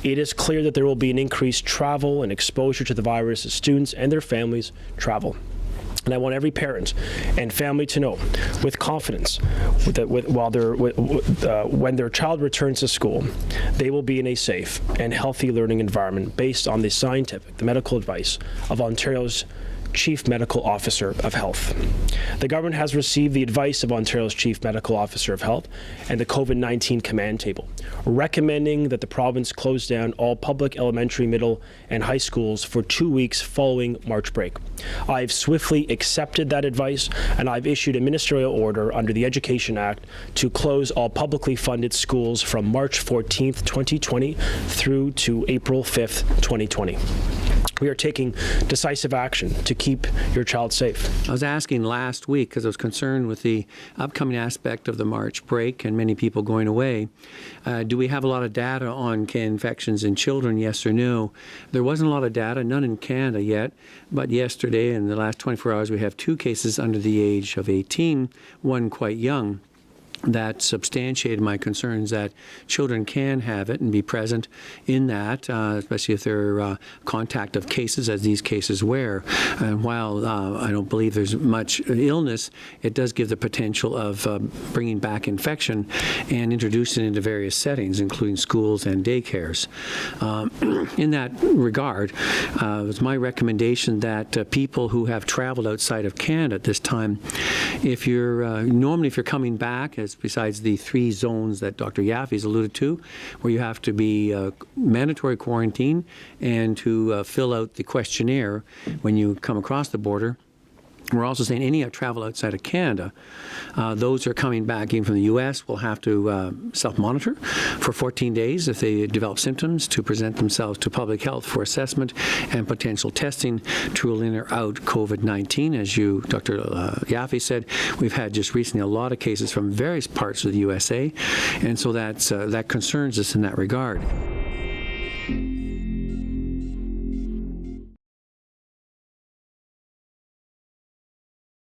It is clear that there will be an increased travel and exposure to the virus as students and their families travel. And I want every parent and family to know with confidence that when their child returns to school, they will be in a safe and healthy learning environment based on the medical advice of Ontario's Chief Medical Officer of Health. The government has received the advice of Ontario's Chief Medical Officer of Health and the COVID-19 command table, recommending that the province close down all public elementary, middle, and high schools for 2 weeks following March break. I've swiftly accepted that advice, and I've issued a ministerial order under the Education Act to close all publicly funded schools from March 14th, 2020 through to April 5th, 2020. We are taking decisive action to keep your child safe. I was asking last week because I was concerned with the upcoming aspect of the March break and many people going away. Do we have a lot of data on infections in children, yes or no? There wasn't a lot of data, none in Canada yet, but yesterday in the last 24 hours we have 2 cases under the age of 18, one quite young. That substantiated my concerns that children can have it and be present in that, especially if they're contact of cases, as these cases were. And while I don't believe there's much illness, it does give the potential of bringing back infection and introducing it into various settings, including schools and daycares. In that regard, it was my recommendation that people who have traveled outside of Canada at this time, if you're coming back, as besides the 3 zones that Dr. Yaffe's alluded to, where you have to be mandatory quarantine and to fill out the questionnaire when you come across the border. We're also saying any travel outside of Canada, those who are coming back even from the U.S. will have to self-monitor for 14 days if they develop symptoms, to present themselves to public health for assessment and potential testing to rule in or out COVID-19. As you, Dr. Yaffe said, we've had just recently a lot of cases from various parts of the USA, and so that concerns us in that regard.